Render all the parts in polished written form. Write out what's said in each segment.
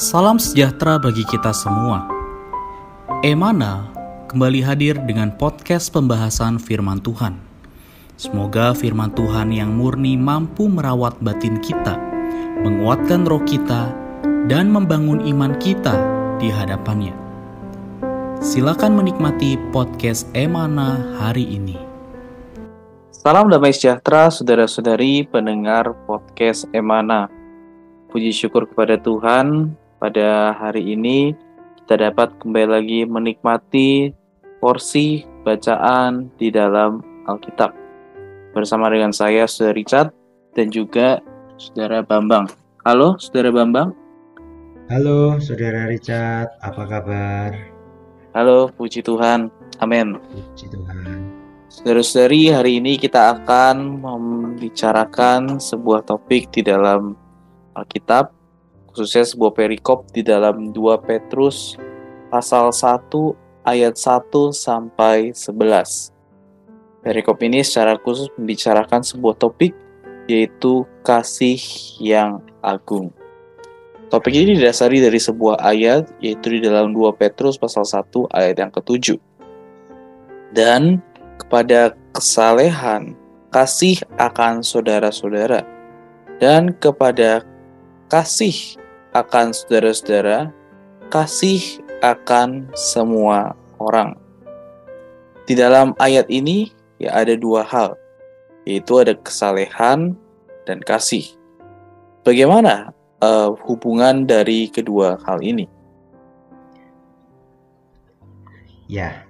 Salam sejahtera bagi kita semua. Emana kembali hadir dengan podcast pembahasan firman Tuhan. Semoga firman Tuhan yang murni mampu merawat batin kita, menguatkan roh kita, dan membangun iman kita di hadapannya. Silakan menikmati podcast Emana hari ini. Salam damai sejahtera saudara-saudari pendengar podcast Emana. Puji syukur kepada Tuhan, pada hari ini kita dapat kembali lagi menikmati porsi bacaan di dalam Alkitab. Bersama dengan saya, Saudara Richard, dan juga Saudara Bambang. Halo, Saudara Bambang. Halo, Saudara Richard. Apa kabar? Halo, puji Tuhan. Amin. Puji Tuhan. Saudara-saudari, hari ini kita akan membicarakan sebuah topik di dalam Alkitab, khususnya sebuah perikop di dalam 2 Petrus pasal 1 ayat 1 sampai 11. Perikop ini secara khusus membicarakan sebuah topik, yaitu kasih yang agung. Topik ini didasari dari sebuah ayat, yaitu di dalam 2 Petrus pasal 1 ayat yang ke-7. Dan kepada kesalehan, kasih akan saudara-saudara, dan kepada kasih akan saudara-saudara, kasih akan semua orang. Di dalam ayat ini ada dua hal, yaitu ada kesalehan dan kasih. Bagaimana hubungan dari kedua hal ini? Ya,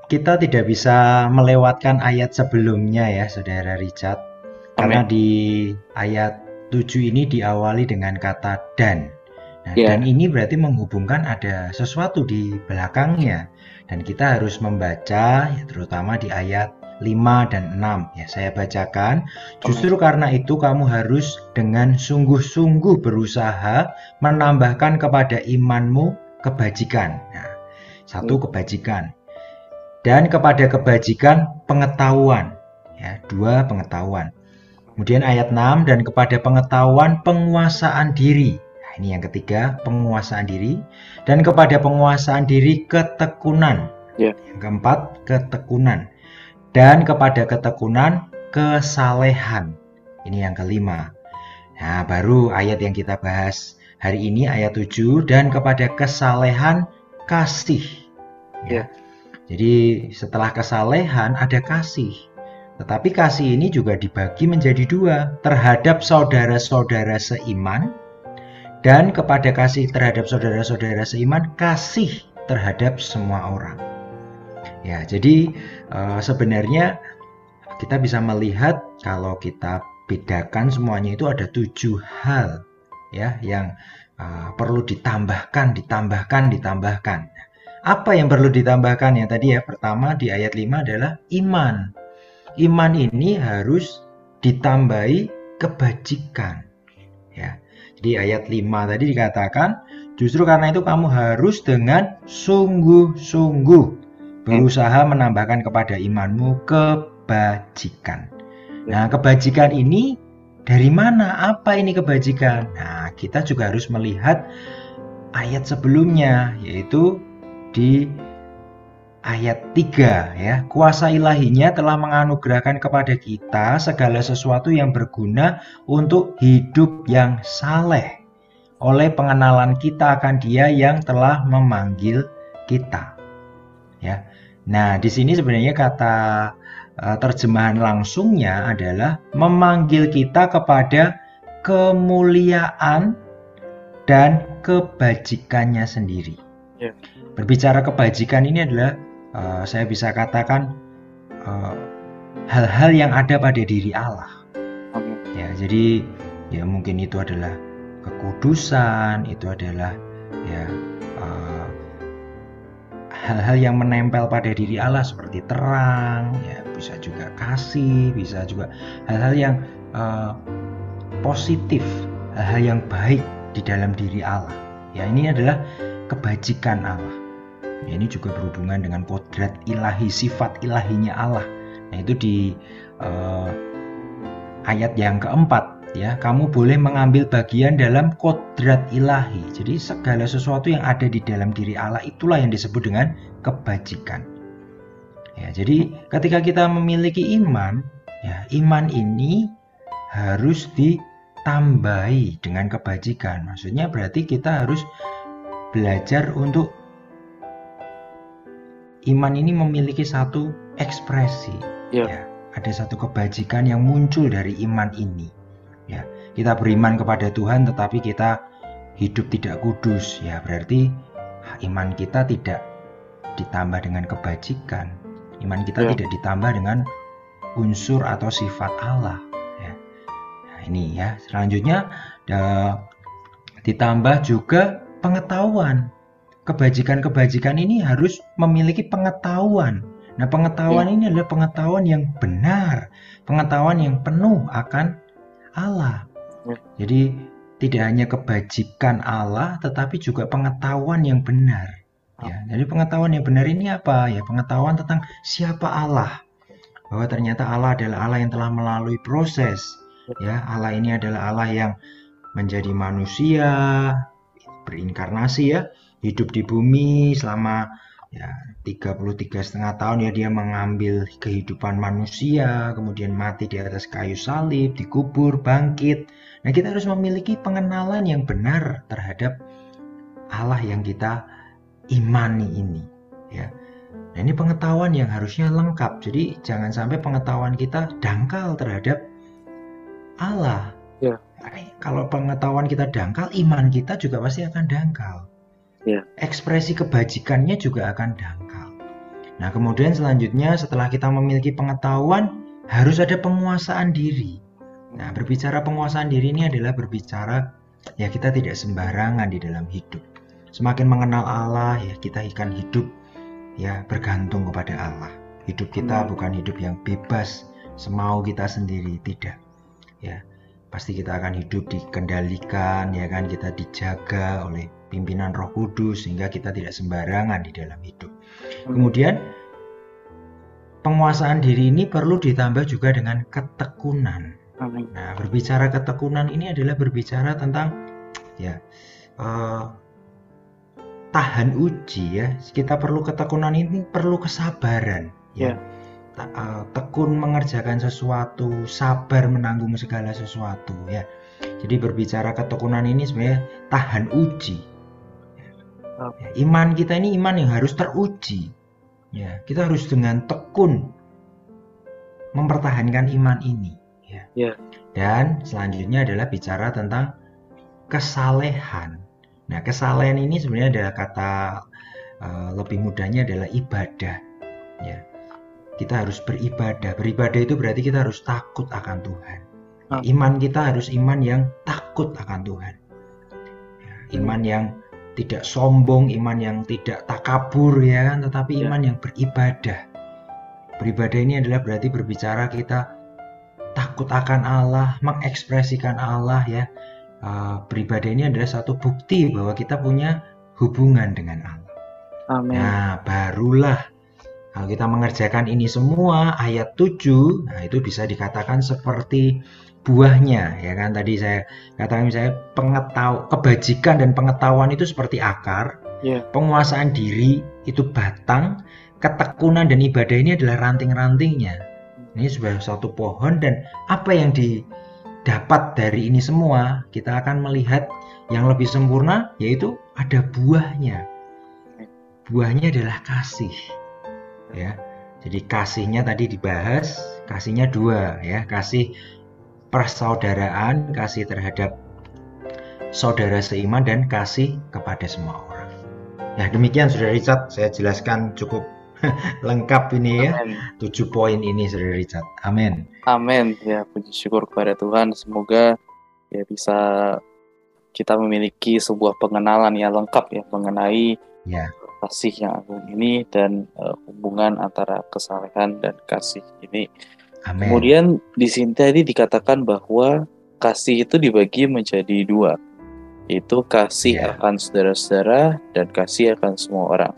kita tidak bisa melewatkan ayat sebelumnya ya, Saudara Richard. Karena di ayat 7 ini diawali dengan kata dan. Nah, dan ini berarti menghubungkan ada sesuatu di belakangnya. Dan kita harus membaca, ya, terutama di ayat 5 dan 6. Ya, saya bacakan. Justru karena itu kamu harus dengan sungguh-sungguh berusaha menambahkan kepada imanmu kebajikan. Nah, satu kebajikan. Dan kepada kebajikan pengetahuan. Ya, 2 pengetahuan. Kemudian ayat 6, dan kepada pengetahuan penguasaan diri. Nah, ini yang ketiga, penguasaan diri. Dan kepada penguasaan diri ketekunan. Yang keempat, ketekunan. Dan kepada ketekunan kesalehan. Ini yang kelima. Nah, baru ayat yang kita bahas hari ini, ayat 7. Dan kepada kesalehan kasih. Ya. Jadi setelah kesalehan ada kasih. Tetapi kasih ini juga dibagi menjadi 2, terhadap saudara-saudara seiman, dan kepada kasih terhadap saudara-saudara seiman, kasih terhadap semua orang. Ya, jadi sebenarnya kita bisa melihat kalau kita bedakan semuanya itu ada 7 hal ya yang perlu ditambahkan. Apa yang perlu ditambahkan? Yang tadi ya, pertama di ayat 5 adalah iman. Iman ini harus ditambahi kebajikan. Ya. Jadi ayat 5 tadi dikatakan, justru karena itu kamu harus dengan sungguh-sungguh berusaha menambahkan kepada imanmu kebajikan. Nah, kebajikan ini dari mana? Apa ini kebajikan? Nah, kita juga harus melihat ayat sebelumnya, yaitu di ayat 3 ya. Kuasa ilahinya telah menganugerahkan kepada kita segala sesuatu yang berguna untuk hidup yang saleh oleh pengenalan kita akan Dia yang telah memanggil kita. Ya. Nah, di sini sebenarnya kata terjemahan langsungnya adalah memanggil kita kepada kemuliaan dan kebajikannya sendiri. Berbicara kebajikan ini adalah saya bisa katakan hal-hal yang ada pada diri Allah. Ya, jadi ya mungkin itu adalah kekudusan, itu adalah ya hal-hal yang menempel pada diri Allah seperti terang, ya bisa juga kasih, bisa juga hal-hal yang positif, hal-hal yang baik di dalam diri Allah. Ya, ini adalah kebajikan Allah. Ya, ini juga berhubungan dengan kodrat ilahi, sifat ilahinya Allah. Nah, itu di ayat yang keempat ya, kamu boleh mengambil bagian dalam kodrat ilahi. Jadi segala sesuatu yang ada di dalam diri Allah itulah yang disebut dengan kebajikan. Ya, jadi ketika kita memiliki iman, ya, iman ini harus ditambahi dengan kebajikan. Maksudnya berarti kita harus belajar untuk iman ini memiliki satu ekspresi. Ya, ada satu kebajikan yang muncul dari iman ini. Ya, kita beriman kepada Tuhan tetapi kita hidup tidak kudus. Ya, berarti iman kita tidak ditambah dengan kebajikan. Iman kita tidak ditambah dengan unsur atau sifat Allah. Ya. Nah, ini ya. Selanjutnya ditambah juga pengetahuan. Kebajikan-kebajikan ini harus memiliki pengetahuan. Nah, pengetahuan ini adalah pengetahuan yang benar, pengetahuan yang penuh akan Allah. Jadi tidak hanya kebajikan Allah, tetapi juga pengetahuan yang benar. Ya, jadi pengetahuan yang benar ini apa? Ya, pengetahuan tentang siapa Allah. Bahwa ternyata Allah adalah Allah yang telah melalui proses. Ya, Allah ini adalah Allah yang menjadi manusia, berinkarnasi ya, hidup di bumi selama 33,5 tahun ya, dia mengambil kehidupan manusia, kemudian mati di atas kayu salib, dikubur, bangkit. Nah, kita harus memiliki pengenalan yang benar terhadap Allah yang kita imani ini, ya. Nah, ini pengetahuan yang harusnya lengkap. Jadi jangan sampai pengetahuan kita dangkal terhadap Allah. Ya. Nah, kalau pengetahuan kita dangkal, iman kita juga pasti akan dangkal. Ya. Ekspresi kebajikannya juga akan dangkal. Nah, kemudian selanjutnya setelah kita memiliki pengetahuan, harus ada penguasaan diri. Nah, berbicara penguasaan diri ini adalah berbicara ya kita tidak sembarangan di dalam hidup. Semakin mengenal Allah ya kita akan hidup ya bergantung kepada Allah. Hidup kita bukan hidup yang bebas semau kita sendiri, tidak. Ya, pasti kita akan hidup dikendalikan ya kan, kita dijaga oleh pimpinan Roh Kudus sehingga kita tidak sembarangan di dalam hidup. Kemudian penguasaan diri ini perlu ditambah juga dengan ketekunan. Nah, berbicara ketekunan ini adalah berbicara tentang ya tahan uji ya. Kita perlu ketekunan ini, perlu kesabaran ya. Tekun mengerjakan sesuatu, sabar menanggung segala sesuatu ya. Jadi berbicara ketekunan ini sebenarnya tahan uji. Ya, iman kita ini iman yang harus teruji. Ya, kita harus dengan tekun mempertahankan iman ini. Ya. Dan selanjutnya adalah bicara tentang kesalehan. Nah, kesalehan ini sebenarnya adalah kata lebih mudahnya adalah ibadah. Ya, kita harus beribadah. Beribadah itu berarti kita harus takut akan Tuhan. Iman kita harus iman yang takut akan Tuhan. Ya, iman yang tidak sombong, iman yang tidak takabur ya kan, tetapi iman yang beribadah. Beribadah ini adalah berarti berbicara kita takut akan Allah, mengekspresikan Allah ya. Beribadah ini adalah satu bukti bahwa kita punya hubungan dengan Allah. Amin. Nah, barulah kalau kita mengerjakan ini semua ayat 7, nah itu bisa dikatakan seperti buahnya ya kan. Tadi saya katakan misalnya kebajikan dan pengetahuan itu seperti akar, penguasaan diri itu batang, ketekunan dan ibadah ini adalah ranting-rantingnya. Ini sebagai satu pohon, dan apa yang didapat dari ini semua kita akan melihat yang lebih sempurna, yaitu ada buahnya. Buahnya adalah kasih ya. Jadi kasihnya tadi dibahas, kasihnya dua ya, kasih persaudaraan, kasih terhadap saudara seiman, dan kasih kepada semua orang. Nah, demikian Saudara Richard, saya jelaskan cukup lengkap ini ya. Amen. 7 poin ini Saudara Richard. Amin. Amin. Ya, puji syukur kepada Tuhan. Semoga ya bisa kita memiliki sebuah pengenalan yang lengkap ya mengenai kasih yang agung ini dan hubungan antara kesalehan dan kasih ini. Amen. Kemudian di sini tadi dikatakan bahwa kasih itu dibagi menjadi 2, yaitu kasih akan saudara-saudara dan kasih akan semua orang.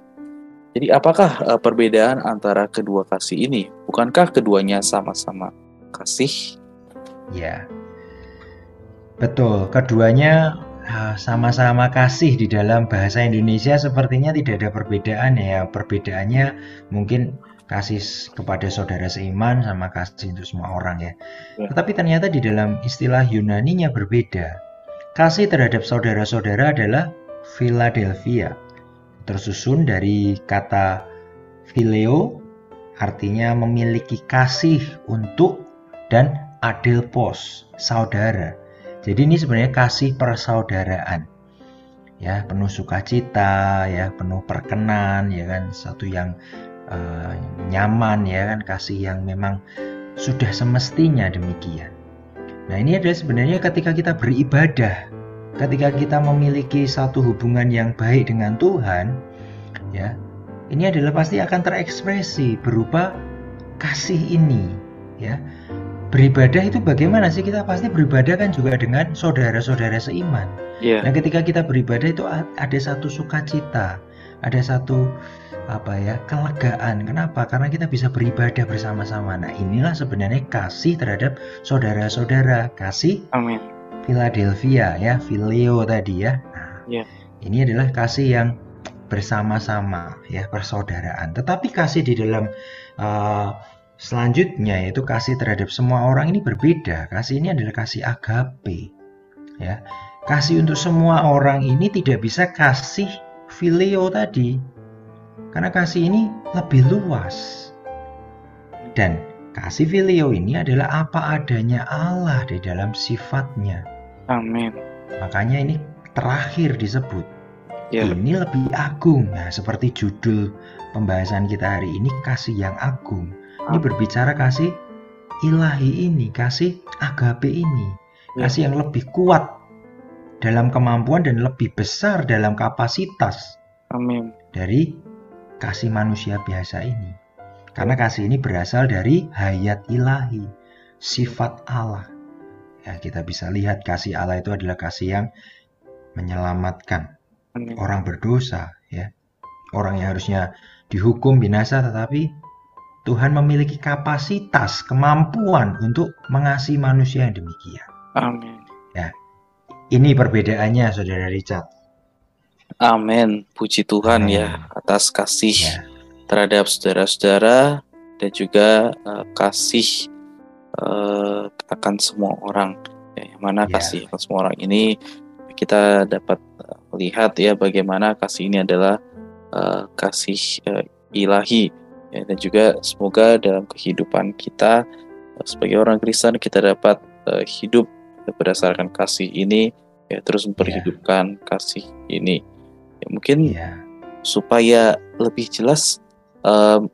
Jadi apakah perbedaan antara kedua kasih ini? Bukankah keduanya sama-sama kasih? Ya. Betul, keduanya sama-sama kasih di dalam bahasa Indonesia sepertinya tidak ada perbedaan ya. Perbedaannya mungkin kasih kepada saudara seiman sama kasih untuk semua orang ya. Tetapi ternyata di dalam istilah Yunaninya berbeda. Kasih terhadap saudara-saudara adalah Philadelphia, tersusun dari kata phileo, artinya memiliki kasih untuk, dan adelphos, saudara. Jadi ini sebenarnya kasih persaudaraan, ya, penuh sukacita, ya, penuh perkenan, ya kan, satu yang nyaman, ya kan, kasih yang memang sudah semestinya demikian. Nah, ini adalah sebenarnya ketika kita beribadah, ketika kita memiliki satu hubungan yang baik dengan Tuhan, ya, ini adalah pasti akan terekspresi berupa kasih ini, ya. Beribadah itu bagaimana sih? Kita pasti beribadah kan juga dengan saudara-saudara seiman. Yeah. Nah, ketika kita beribadah itu ada satu sukacita, ada satu kelegaan. Kenapa? Karena kita bisa beribadah bersama-sama. Nah, inilah sebenarnya kasih terhadap saudara-saudara, kasih Amin. Philadelphia, ya, phileo tadi ya. Nah, ini adalah kasih yang bersama-sama, ya, persaudaraan. Tetapi kasih di dalam selanjutnya yaitu kasih terhadap semua orang ini berbeda. Kasih ini adalah kasih agape, ya. Kasih untuk semua orang ini tidak bisa kasih phileo tadi, karena kasih ini lebih luas. Dan kasih phileo ini adalah apa adanya Allah di dalam sifatnya. Amin. Makanya ini terakhir disebut. Ini lebih agung. Nah, seperti judul pembahasan kita hari ini, kasih yang agung. Ini berbicara kasih ilahi ini, kasih agape ini, kasih yang lebih kuat dalam kemampuan dan lebih besar dalam kapasitas. Amin. Dari kasih manusia biasa ini. Karena kasih ini berasal dari hayat ilahi, sifat Allah. Ya, kita bisa lihat kasih Allah itu adalah kasih yang menyelamatkan orang berdosa, ya. Orang yang harusnya dihukum binasa, tetapi Tuhan memiliki kapasitas, kemampuan untuk mengasihi manusia yang demikian. Amin. Ya, ini perbedaannya, Saudara Richard. Amin. Puji Tuhan ya atas kasih terhadap saudara-saudara dan juga kasih akan semua orang. Ya, yang mana kasih akan semua orang ini kita dapat melihat ya bagaimana kasih ini adalah kasih ilahi. Ya, dan juga semoga dalam kehidupan kita sebagai orang Kristen kita dapat hidup berdasarkan kasih ini, ya, terus memperhidupkan kasih ini. Ya, mungkin supaya lebih jelas,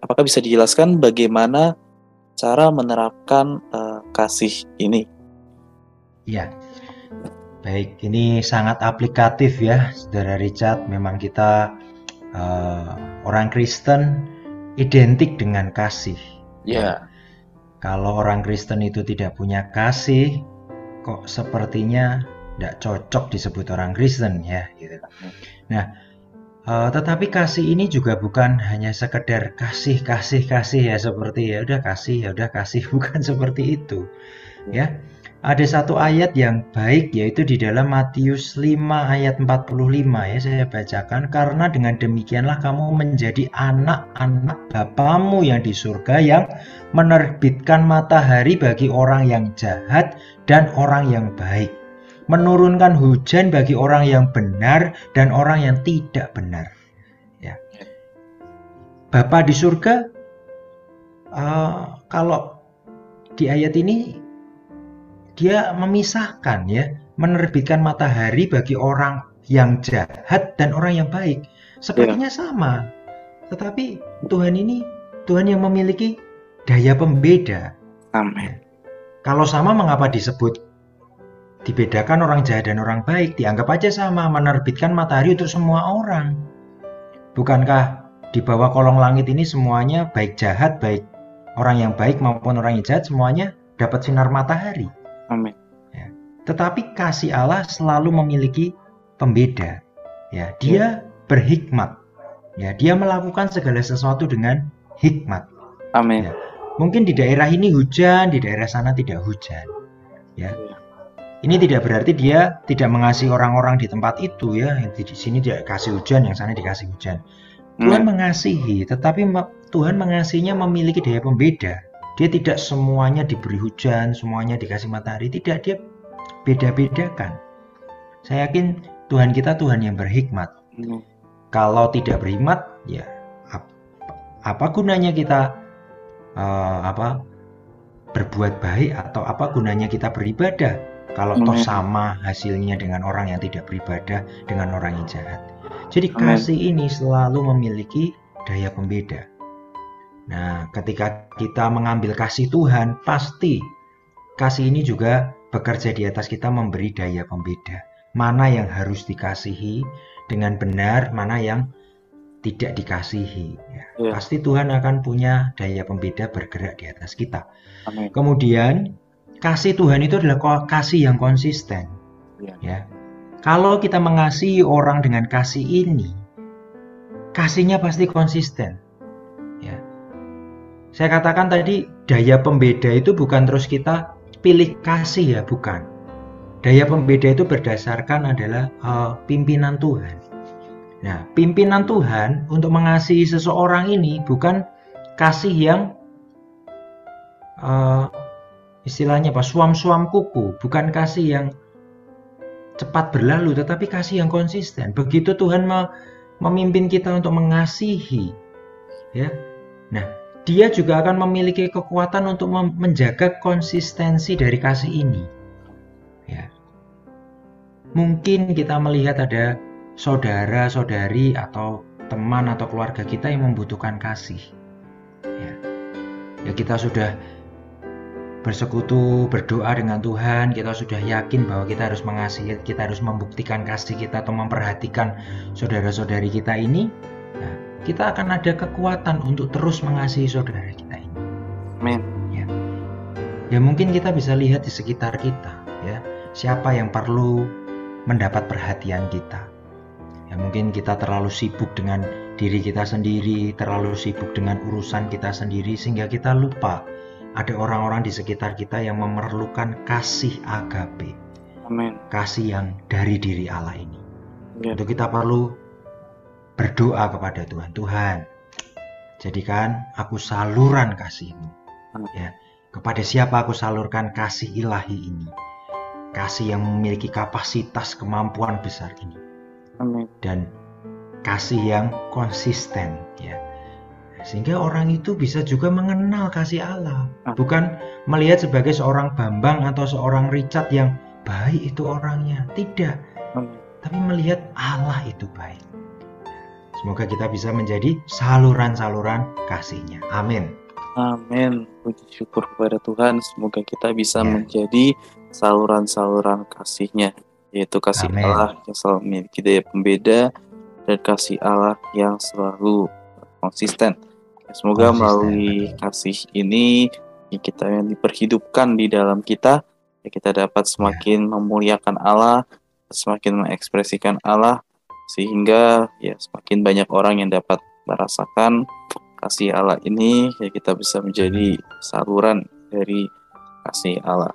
apakah bisa dijelaskan bagaimana cara menerapkan kasih ini? Ya, baik, ini sangat aplikatif ya, Saudara Richard. Memang kita orang Kristen identik dengan kasih. Ya. Kalau orang Kristen itu tidak punya kasih, kok sepertinya tidak cocok disebut orang Kristen ya, gitu. Nah, tetapi kasih ini juga bukan hanya sekedar kasih ya, seperti ya udah kasih, bukan seperti itu. Ya. Ada satu ayat yang baik, yaitu di dalam Matius 5 ayat 45 ya, saya bacakan. Karena dengan demikianlah kamu menjadi anak-anak Bapamu yang di surga, yang menerbitkan matahari bagi orang yang jahat dan orang yang baik, menurunkan hujan bagi orang yang benar dan orang yang tidak benar. Ya. Bapa di surga, kalau di ayat ini dia memisahkan ya, menerbitkan matahari bagi orang yang jahat dan orang yang baik. Sepertinya sama. Tetapi Tuhan ini Tuhan yang memiliki daya pembeda. Amin. Kalau sama, mengapa disebut dibedakan orang jahat dan orang baik? Dianggap aja sama, menerbitkan matahari untuk semua orang. Bukankah di bawah kolong langit ini semuanya baik jahat, baik orang yang baik maupun orang yang jahat, semuanya dapat sinar matahari? Amin. Ya. Tetapi kasih Allah selalu memiliki pembeda. Ya, dia berhikmat. Ya, dia melakukan segala sesuatu dengan hikmat. Amin. Ya. Mungkin di daerah ini hujan, di daerah sana tidak hujan. Ya. Ini tidak berarti dia tidak mengasihi orang-orang di tempat itu ya. Yang di sini dia kasih hujan, yang sana dikasih hujan. Tuhan mengasihi, tetapi Tuhan mengasihinya memiliki daya pembeda. Dia tidak semuanya diberi hujan, semuanya dikasih matahari. Tidak, dia beda-bedakan. Saya yakin Tuhan kita Tuhan yang berhikmat. Kalau tidak berhikmat, ya apa gunanya kita berbuat baik, atau apa gunanya kita beribadah kalau toh sama hasilnya dengan orang yang tidak beribadah, dengan orang yang jahat. Jadi kasih ini selalu memiliki daya pembeda. Nah, ketika kita mengambil kasih Tuhan, pasti kasih ini juga bekerja di atas kita, memberi daya pembeda. Mana yang harus dikasihi dengan benar, mana yang tidak dikasihi. Pasti Tuhan akan punya daya pembeda bergerak di atas kita. Amin. Kemudian, kasih Tuhan itu adalah kasih yang konsisten. Ya. Kalau kita mengasihi orang dengan kasih ini, kasihnya pasti konsisten. Ya. Saya katakan tadi, daya pembeda itu bukan terus kita pilih kasih ya, bukan. Daya pembeda itu berdasarkan adalah pimpinan Tuhan. Nah, pimpinan Tuhan untuk mengasihi seseorang ini bukan kasih yang istilahnya apa, suam-suam kuku, bukan kasih yang cepat berlalu, tetapi kasih yang konsisten. Begitu Tuhan memimpin kita untuk mengasihi, ya. Nah, Dia juga akan memiliki kekuatan untuk menjaga konsistensi dari kasih ini. Ya. Mungkin kita melihat ada saudara-saudari atau teman atau keluarga kita yang membutuhkan kasih. Ya, kita sudah bersekutu, berdoa dengan Tuhan, kita sudah yakin bahwa kita harus mengasihi, kita harus membuktikan kasih kita atau memperhatikan saudara-saudari kita ini. Nah, kita akan ada kekuatan untuk terus mengasihi saudara kita ini. Amin. Ya mungkin kita bisa lihat di sekitar kita, ya, siapa yang perlu mendapat perhatian kita. Ya mungkin kita terlalu sibuk dengan diri kita sendiri, terlalu sibuk dengan urusan kita sendiri, sehingga kita lupa ada orang-orang di sekitar kita yang memerlukan kasih agape. Amin. Kasih yang dari diri Allah ini. Untuk kita perlu berdoa kepada Tuhan. Tuhan, jadikan aku saluran kasih-Mu. Ya, kepada siapa aku salurkan kasih ilahi ini? Kasih yang memiliki kapasitas kemampuan besar ini. Amin. Dan kasih yang konsisten, ya. Sehingga orang itu bisa juga mengenal kasih Allah. Bukan melihat sebagai seorang Bambang atau seorang Richard yang baik itu orangnya. Tidak. Tapi melihat Allah itu baik. Semoga kita bisa menjadi saluran-saluran kasih-Nya. Amin. Amin. Puji syukur kepada Tuhan. Semoga kita bisa menjadi saluran-saluran kasih-Nya. Yaitu kasih Allah yang selalu memiliki daya pembeda dan kasih Allah yang selalu konsisten. Semoga melalui kasih ini kita yang diperhidupkan di dalam kita, ya kita dapat semakin memuliakan Allah, semakin mengekspresikan Allah, sehingga ya semakin banyak orang yang dapat merasakan kasih Allah ini, ya kita bisa menjadi saluran dari kasih Allah.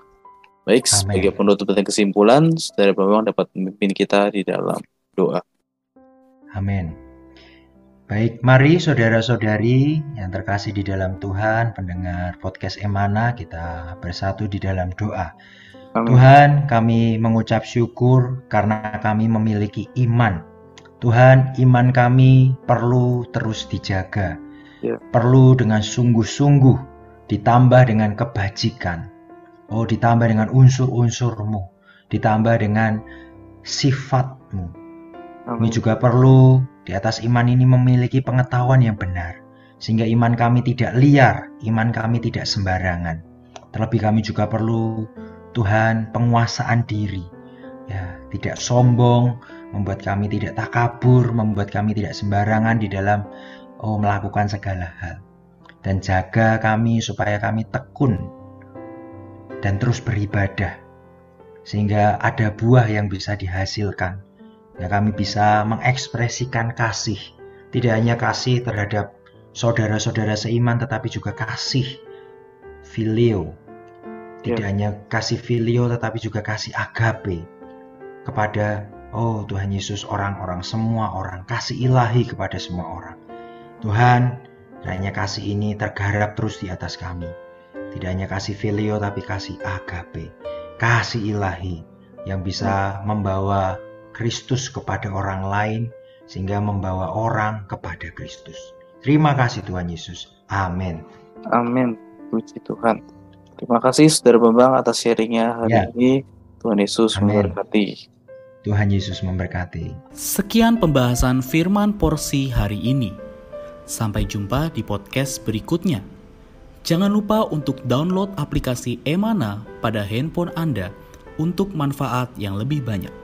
Baik, sebagai penutup dan kesimpulan, Saudara Bambang dapat memimpin kita di dalam doa. Amin. Baik, mari saudara-saudari yang terkasih di dalam Tuhan, pendengar podcast Emana, kita bersatu di dalam doa. Amin. Tuhan, kami mengucap syukur karena kami memiliki iman. Tuhan, iman kami perlu terus dijaga. Perlu dengan sungguh-sungguh, ditambah dengan kebajikan. Ditambah dengan unsur-unsur-Mu, ditambah dengan sifat-Mu. Kami juga perlu di atas iman ini memiliki pengetahuan yang benar, sehingga iman kami tidak liar, iman kami tidak sembarangan. Terlebih kami juga perlu, Tuhan, penguasaan diri, ya, tidak sombong, membuat kami tidak takabur, membuat kami tidak sembarangan di dalam melakukan segala hal. Dan jaga kami supaya kami tekun dan terus beribadah, sehingga ada buah yang bisa dihasilkan. Ya, kami bisa mengekspresikan kasih, tidak hanya kasih terhadap saudara-saudara seiman, tetapi juga kasih filio, Tidak hanya kasih filio tetapi juga kasih agape kepada Tuhan Yesus, orang-orang, semua orang, kasih ilahi kepada semua orang. Tuhan, hanya kasih ini tergarap terus di atas kami. Tidak hanya kasih filio tapi kasih agape, kasih ilahi yang bisa membawa Kristus kepada orang lain sehingga membawa orang kepada Kristus. Terima kasih Tuhan Yesus. Amin. Amin. Puji Tuhan. Terima kasih Saudara Bambang atas sharingnya hari ini. Tuhan Yesus memberkati. Tuhan Yesus memberkati. Sekian pembahasan firman porsi hari ini. Sampai jumpa di podcast berikutnya. Jangan lupa untuk download aplikasi Emana pada handphone Anda untuk manfaat yang lebih banyak.